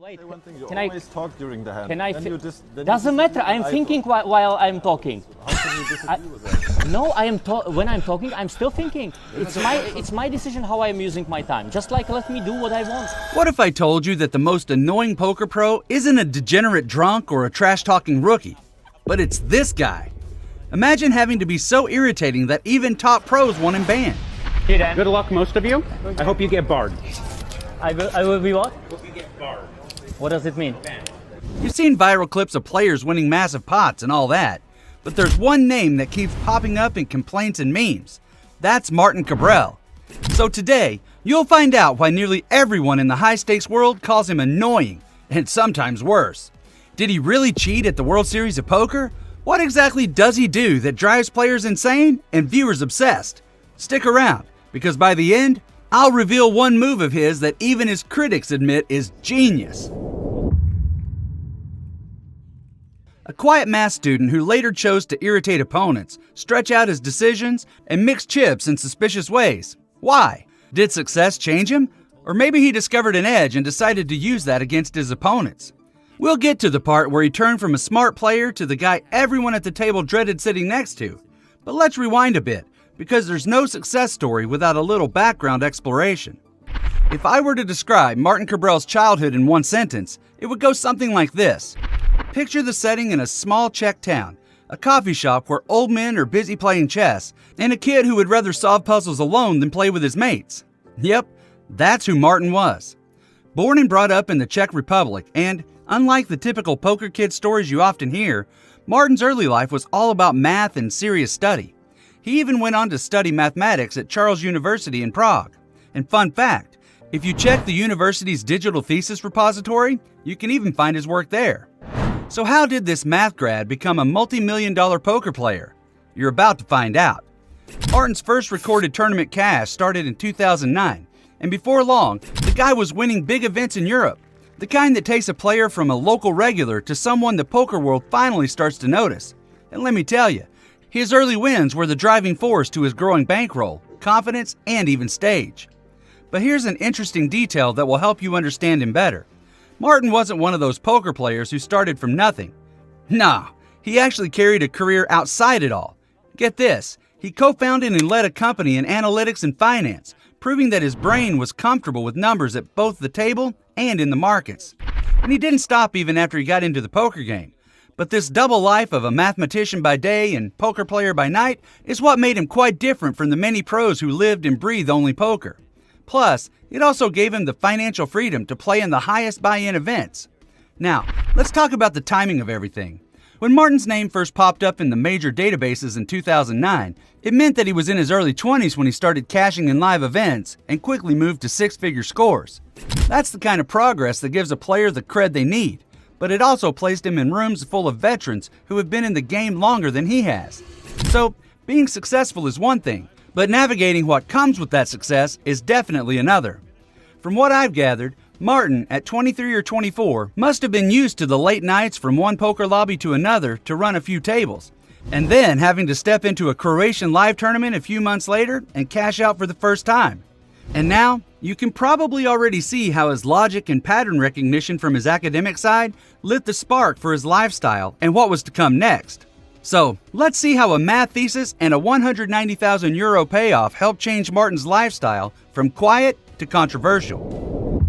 Wait, Say one thing, you can always talk during the hand. Can I? Then you then you Doesn't matter. disagree I'm with thinking Eifel. while I'm talking. How can you disagree with that? No, when I'm talking, I'm still thinking. It's my decision how I'm using my time. Just like let me do what I want. What if I told you that the most annoying poker pro isn't a degenerate drunk or a trash-talking rookie, but it's this guy? Imagine having to be so irritating that even top pros want him banned. Hey Dan. Good luck, most of you. I hope you get barred. I will be what? Hope you get barred. What does it mean? You've seen viral clips of players winning massive pots and all that, but there's one name that keeps popping up in complaints and memes. That's Martin Kabrhel. So today, you'll find out why nearly everyone in the high-stakes world calls him annoying, and sometimes worse. Did he really cheat at the World Series of Poker? What exactly does he do that drives players insane and viewers obsessed? Stick around, because by the end, I'll reveal one move of his that even his critics admit is genius. A quiet math student who later chose to irritate opponents, stretch out his decisions, and mix chips in suspicious ways. Why? Did success change him? Or maybe he discovered an edge and decided to use that against his opponents. We'll get to the part where he turned from a smart player to the guy everyone at the table dreaded sitting next to. But let's rewind a bit, because there's no success story without a little background exploration. If I were to describe Martin Kabrhel's childhood in one sentence, it would go something like this. Picture the setting in a small Czech town, a coffee shop where old men are busy playing chess, and a kid who would rather solve puzzles alone than play with his mates. Yep, that's who Martin was. Born and brought up in the Czech Republic, and unlike the typical poker kid stories you often hear, Martin's early life was all about math and serious study. He even went on to study mathematics at Charles University in Prague. And fun fact, if you check the university's digital thesis repository, you can even find his work there. So how did this math grad become a multi-million-dollar poker player? You're about to find out. Martin's first recorded tournament cash started in 2009, and before long, the guy was winning big events in Europe, the kind that takes a player from a local regular to someone the poker world finally starts to notice. And let me tell you, his early wins were the driving force to his growing bankroll, confidence, and even stage. But here's an interesting detail that will help you understand him better. Martin wasn't one of those poker players who started from nothing. Nah, he actually carried a career outside it all. Get this, he co-founded and led a company in analytics and finance, proving that his brain was comfortable with numbers at both the table and in the markets. And he didn't stop even after he got into the poker game. But this double life of a mathematician by day and poker player by night is what made him quite different from the many pros who lived and breathed only poker. Plus, it also gave him the financial freedom to play in the highest buy-in events. Now, let's talk about the timing of everything. When Martin's name first popped up in the major databases in 2009, it meant that he was in his early 20s when he started cashing in live events and quickly moved to six-figure scores. That's the kind of progress that gives a player the cred they need, but it also placed him in rooms full of veterans who have been in the game longer than he has. So, being successful is one thing, but navigating what comes with that success is definitely another. From what I've gathered, Martin, at 23 or 24, must have been used to the late nights from one poker lobby to another to run a few tables, and then having to step into a Croatian live tournament a few months later and cash out for the first time. And now, you can probably already see how his logic and pattern recognition from his academic side lit the spark for his lifestyle and what was to come next. So, let's see how a math thesis and a €190,000 payoff helped change Martin's lifestyle from quiet to controversial.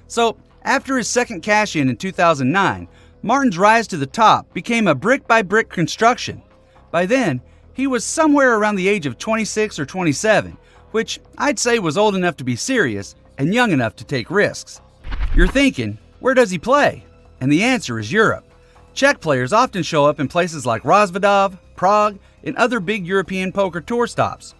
So, after his second cash-in 2009, Martin's rise to the top became a brick-by-brick construction. By then, he was somewhere around the age of 26 or 27, which I'd say was old enough to be serious and young enough to take risks. You're thinking, where does he play? And the answer is Europe. Czech players often show up in places like Rozvadov, Prague, and other big European poker tour stops.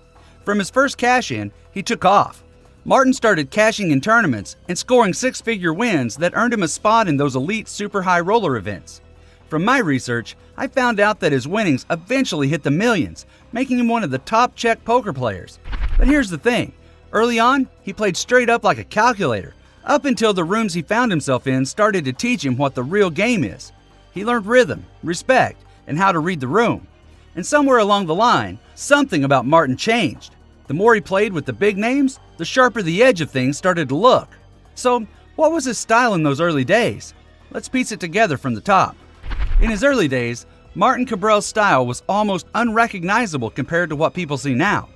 From his first cash-in, he took off. Martin started cashing in tournaments and scoring six-figure wins that earned him a spot in those elite super high roller events. From my research, I found out that his winnings eventually hit the millions, making him one of the top Czech poker players. But here's the thing, early on, he played straight up like a calculator, up until the rooms he found himself in started to teach him what the real game is. He learned rhythm, respect, and how to read the room. And somewhere along the line, something about Martin changed. The more he played with the big names, the sharper the edge of things started to look. So, what was his style in those early days? Let's piece it together from the top. In his early days, Martin Kabrhel's style was almost unrecognizable compared to what people see now.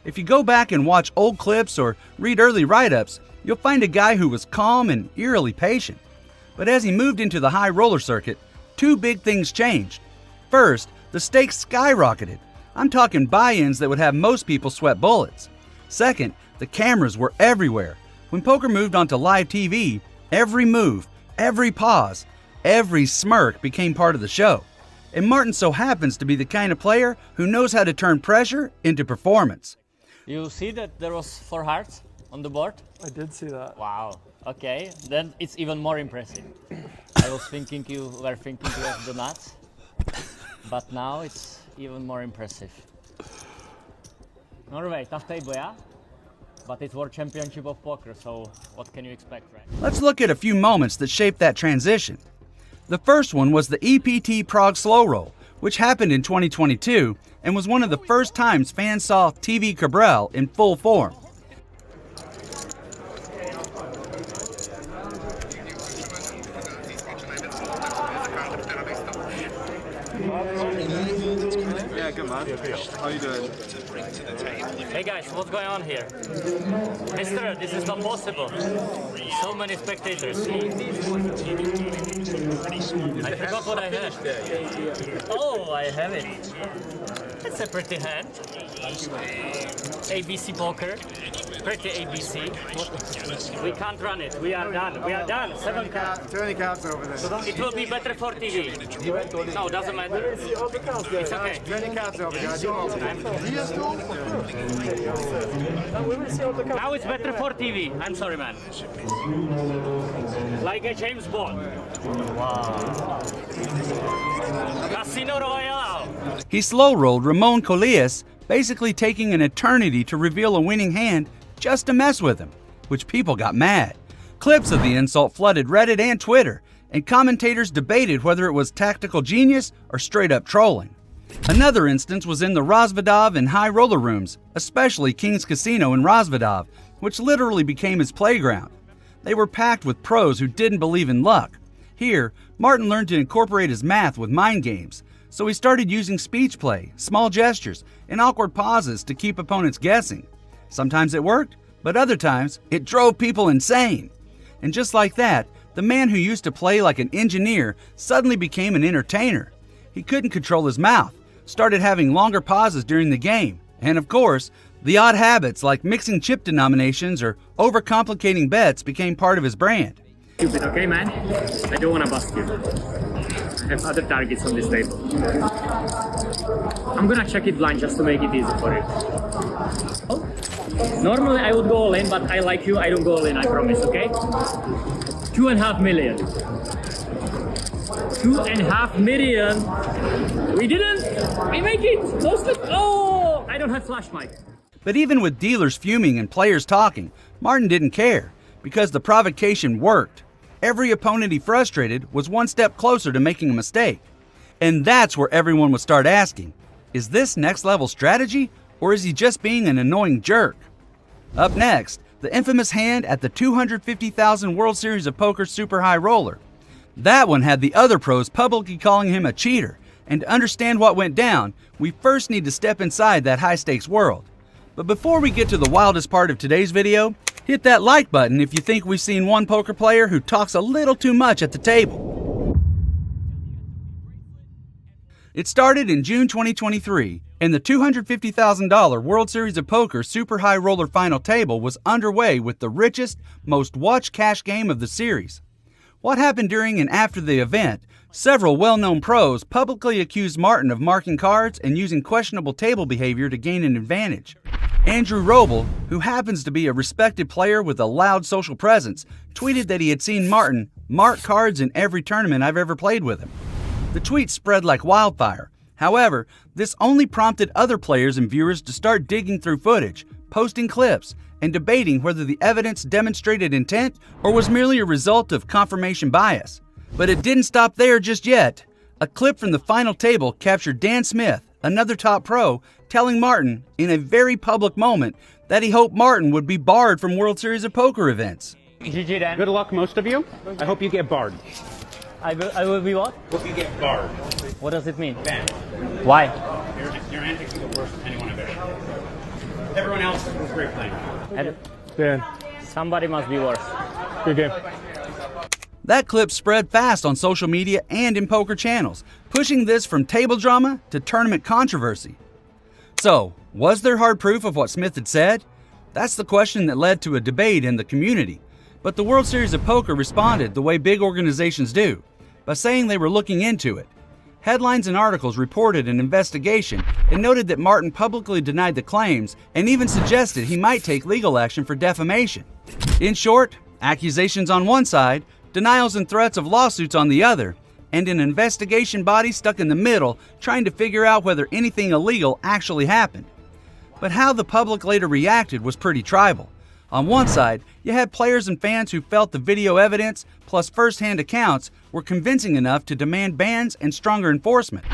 If you go back and watch old clips or read early write-ups, you'll find a guy who was calm and eerily patient. But as he moved into the high roller circuit, two big things changed. First, the stakes skyrocketed. I'm talking buy-ins that would have most people sweat bullets. Second, the cameras were everywhere. When poker moved onto live TV, every move, every pause, every smirk became part of the show. And Martin so happens to be the kind of player who knows how to turn pressure into performance. You see that there was 4 hearts on the board? I did see that. Wow. Okay, then it's even more impressive. I was thinking you were thinking of the nuts, but now it's even more impressive. Norway, tough table, yeah? But it's World Championship of Poker, so what can you expect, right? Let's look at a few moments that shaped that transition. The first one was the EPT Prague Slow Roll, which happened in 2022 and was one of the first times fans saw TV Kabrhel in full form. Yeah, good man. How you doing? Hey guys, what's going on here? Mister, this is not possible. So many spectators. I forgot what I had. Oh, I have it. That's a pretty hand. ABC poker. Pretty ABC. We can't run it. We are done. We are done. 7 cards. Too many cards over there. It will be better for TV. No, doesn't matter. It's okay. 20 cards over there. Now it's better for TV. I'm sorry, man. Like a James Bond. Wow. Casino Royale. He slow-rolled Ramon Collias, basically taking an eternity to reveal a winning hand just to mess with him, which people got mad. Clips of the insult flooded Reddit and Twitter, and commentators debated whether it was tactical genius or straight-up trolling. Another instance was in the Razvadov and high roller rooms, especially King's Casino in Razvadov, which literally became his playground. They were packed with pros who didn't believe in luck. Here, Martin learned to incorporate his math with mind games, so he started using speech play, small gestures, and awkward pauses to keep opponents guessing. Sometimes it worked, but other times it drove people insane. And just like that, the man who used to play like an engineer suddenly became an entertainer. He couldn't control his mouth, started having longer pauses during the game, and of course, the odd habits like mixing chip denominations or overcomplicating bets became part of his brand. Stupid, okay, man? I don't want to bust you. I have other targets on this table. I'm gonna check it blind just to make it easy for you. Oh. Normally I would go all in, but I like you, I don't go all in, I promise, okay? 2.5 million. 2.5 million. We didn't. We make it. No slip. Oh, I don't have flash mic. But even with dealers fuming and players talking, Martin didn't care because the provocation worked. Every opponent he frustrated was one step closer to making a mistake. And that's where everyone would start asking, is this next level strategy or is he just being an annoying jerk? Up next, the infamous hand at the $250,000 World Series of Poker Super High Roller. That one had the other pros publicly calling him a cheater, and to understand what went down, we first need to step inside that high-stakes world. But before we get to the wildest part of today's video, hit that like button if you think we've seen one poker player who talks a little too much at the table. It started in June 2023, and the $250,000 World Series of Poker Super High Roller Final Table was underway with the richest, most watched cash game of the series. What happened during and after the event, several well-known pros publicly accused Martin of marking cards and using questionable table behavior to gain an advantage. Andrew Roble, who happens to be a respected player with a loud social presence, tweeted that he had seen Martin mark cards in every tournament I've ever played with him. The tweet spread like wildfire. However, this only prompted other players and viewers to start digging through footage, posting clips, and debating whether the evidence demonstrated intent or was merely a result of confirmation bias. But it didn't stop there just yet. A clip from the final table captured Dan Smith, another top pro, telling Martin, in a very public moment, that he hoped Martin would be barred from World Series of Poker events. GG then. Good luck, most of you. I hope you get barred. I will be what? Hope you get barred. What does it mean? Banned. Why? Your antics are the worst anyone I've ever heard. Everyone else was great playing. Dan, Somebody must be worse. good game. That clip spread fast on social media and in poker channels, pushing this from table drama to tournament controversy. So, was there hard proof of what Smith had said? That's the question that led to a debate in the community. But the World Series of Poker responded the way big organizations do, by saying they were looking into it. Headlines and articles reported an investigation and noted that Martin publicly denied the claims and even suggested he might take legal action for defamation. In short, accusations on one side, denials and threats of lawsuits on the other, and an investigation body stuck in the middle trying to figure out whether anything illegal actually happened. But how the public later reacted was pretty tribal. On one side, you had players and fans who felt the video evidence plus first-hand accounts were convincing enough to demand bans and stronger enforcement.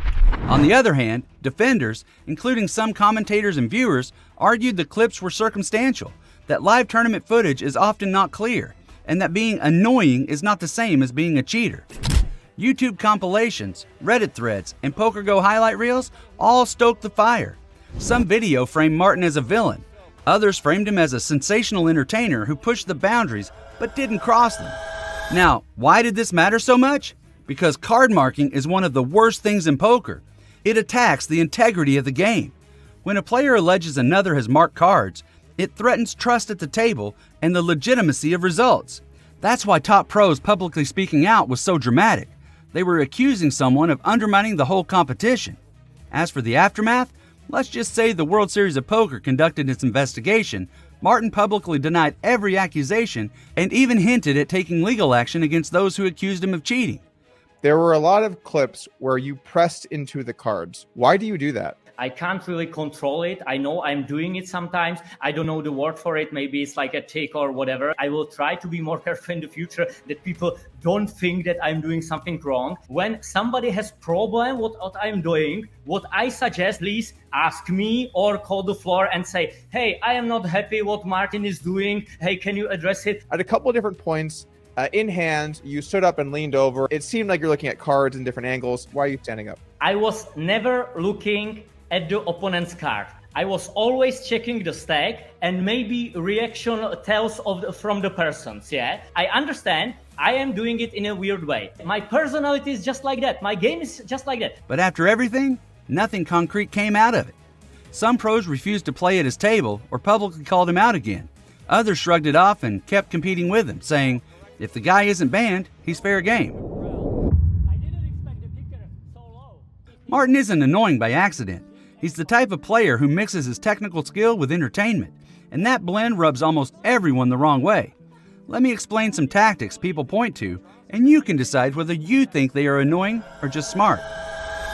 On the other hand, defenders, including some commentators and viewers, argued the clips were circumstantial, that live tournament footage is often not clear, and that being annoying is not the same as being a cheater. YouTube compilations, Reddit threads, and PokerGo highlight reels all stoked the fire. Some video framed Martin as a villain. Others framed him as a sensational entertainer who pushed the boundaries but didn't cross them. Now, why did this matter so much? Because card marking is one of the worst things in poker. It attacks the integrity of the game. When a player alleges another has marked cards, it threatens trust at the table and the legitimacy of results. That's why top pros publicly speaking out was so dramatic. They were accusing someone of undermining the whole competition. As for the aftermath, let's just say the World Series of Poker conducted its investigation. Martin publicly denied every accusation and even hinted at taking legal action against those who accused him of cheating. There were a lot of clips where you pressed into the cards. Why do you do that? I can't really control it. I know I'm doing it sometimes. I don't know the word for it. Maybe it's like a tick or whatever. I will try to be more careful in the future that people don't think that I'm doing something wrong. When somebody has problem with what I'm doing, what I suggest, please ask me or call the floor and say, hey, I am not happy what Martin is doing. Hey, can you address it? At a couple of different points, in hand, you stood up and leaned over. It seemed like you're looking at cards in different angles. Why are you standing up? I was never looking at the opponent's card. I was always checking the stack and maybe reaction tells from the persons, yeah? I understand I am doing it in a weird way. My personality is just like that. My game is just like that. But after everything, nothing concrete came out of it. Some pros refused to play at his table or publicly called him out again. Others shrugged it off and kept competing with him, saying, if the guy isn't banned, he's fair game. I didn't expect the kicker so low. Martin isn't annoying by accident. He's the type of player who mixes his technical skill with entertainment, and that blend rubs almost everyone the wrong way. Let me explain some tactics people point to, and you can decide whether you think they are annoying or just smart.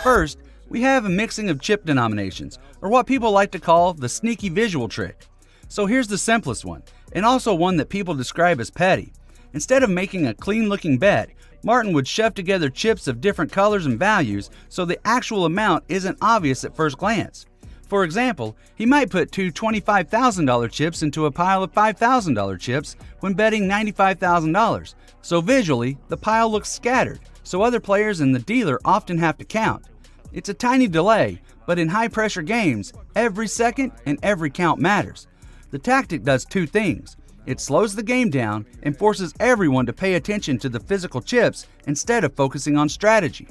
First, we have a mixing of chip denominations, or what people like to call the sneaky visual trick. So here's the simplest one, and also one that people describe as petty. Instead of making a clean-looking bet, Martin would shove together chips of different colors and values so the actual amount isn't obvious at first glance. For example, he might put two $25,000 chips into a pile of $5,000 chips when betting $95,000, so visually the pile looks scattered, so other players and the dealer often have to count. It's a tiny delay, but in high-pressure games, every second and every count matters. The tactic does two things. It slows the game down and forces everyone to pay attention to the physical chips instead of focusing on strategy.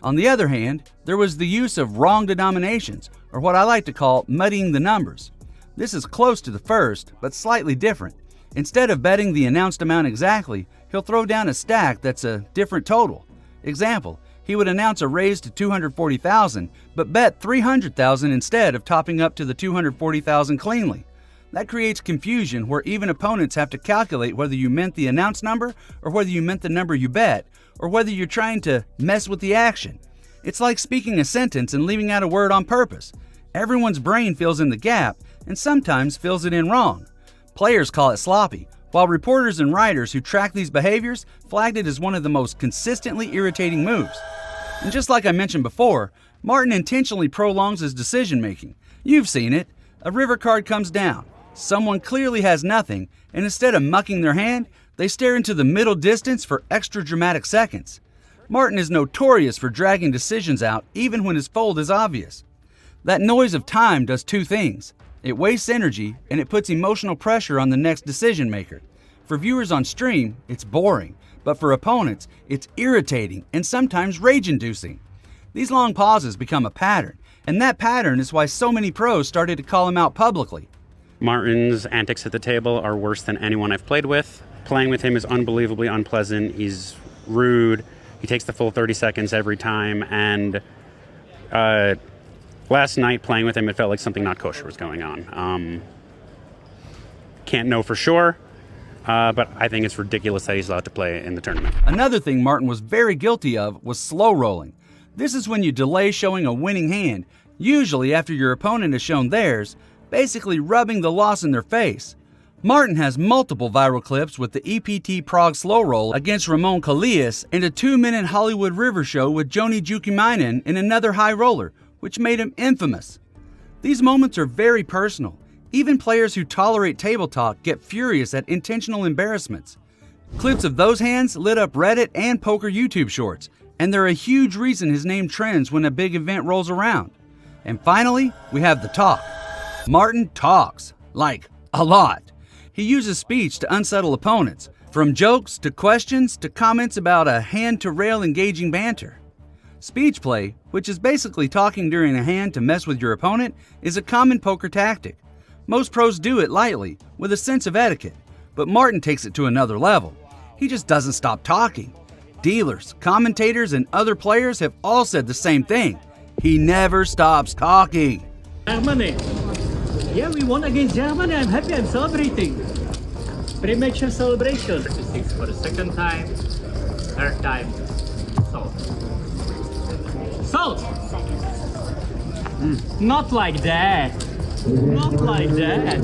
On the other hand, there was the use of wrong denominations, or what I like to call muddying the numbers. This is close to the first, but slightly different. Instead of betting the announced amount exactly, he'll throw down a stack that's a different total. Example, he would announce a raise to $240,000, but bet $300,000 instead of topping up to the $240,000 cleanly. That creates confusion where even opponents have to calculate whether you meant the announced number or whether you meant the number you bet, or whether you're trying to mess with the action. It's like speaking a sentence and leaving out a word on purpose. Everyone's brain fills in the gap and sometimes fills it in wrong. Players call it sloppy, while reporters and writers who track these behaviors flagged it as one of the most consistently irritating moves. And just like I mentioned before, Martin intentionally prolongs his decision making. You've seen it. A river card comes down. Someone clearly has nothing, and instead of mucking their hand, They stare into the middle distance for extra dramatic seconds. Martin is notorious for dragging decisions out even when his fold is obvious. That noise of time does two things. It wastes energy and it puts emotional pressure on the next decision maker. For viewers on stream, it's boring, but for opponents, it's irritating and sometimes rage-inducing. These long pauses become a pattern, and that pattern is why so many pros started to call him out publicly. Martin's antics at the table are worse than anyone I've played with. Playing with him is unbelievably unpleasant. He's rude. He takes the full 30 seconds every time. And last night playing with him, it felt like something not kosher was going on. Can't know for sure, but I think it's ridiculous that he's allowed to play in the tournament. Another thing Martin was very guilty of was slow rolling. This is when you delay showing a winning hand, usually after your opponent has shown theirs, basically rubbing the loss in their face. Martin has multiple viral clips with the EPT Prague slow roll against Ramon Callias and a 2-minute Hollywood River show with Joni Jukimainen in another high roller, which made him infamous. These moments are very personal. Even players who tolerate table talk get furious at intentional embarrassments. Clips of those hands lit up Reddit and poker YouTube shorts, and they're a huge reason his name trends when a big event rolls around. And finally, we have the talk. Martin talks, like a lot. He uses speech to unsettle opponents, from jokes to questions to comments about a hand-to-rail engaging banter. Speech play, which is basically talking during a hand to mess with your opponent, is a common poker tactic. Most pros do it lightly, with a sense of etiquette, but Martin takes it to another level. He just doesn't stop talking. Dealers, commentators, and other players have all said the same thing. He never stops talking. Germany. Yeah, we won against Germany. I'm happy. I'm celebrating. Premature celebration. 6 for the second time. Third time. Salt. Salt! Not like that. Not like that.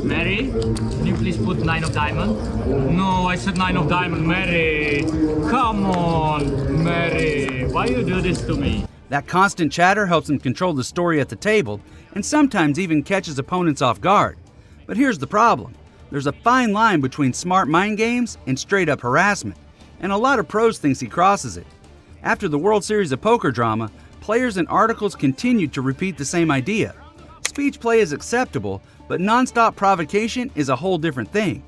Mary, can you please put 9 of diamond? No, I said 9 of diamond. Mary, come on, Mary. Why you do this to me? That constant chatter helps him control the story at the table and sometimes even catches opponents off guard. But here's the problem. There's a fine line between smart mind games and straight-up harassment, and a lot of pros thinks he crosses it. After the World Series of Poker drama, players and articles continued to repeat the same idea. Speech play is acceptable, but non-stop provocation is a whole different thing.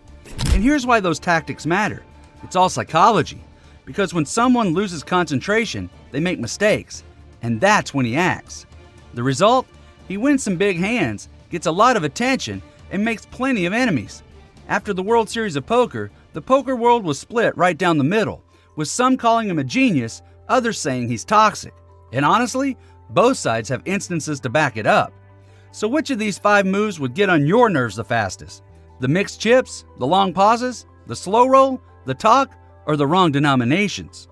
And here's why those tactics matter. It's all psychology. Because when someone loses concentration, they make mistakes. And that's when he acts. The result? He wins some big hands, gets a lot of attention, and makes plenty of enemies. After the World Series of Poker, the poker world was split right down the middle, with some calling him a genius, others saying he's toxic. And honestly, both sides have instances to back it up. So which of these 5 moves would get on your nerves the fastest? The mixed chips, the long pauses, the slow roll, the talk, or the wrong denominations?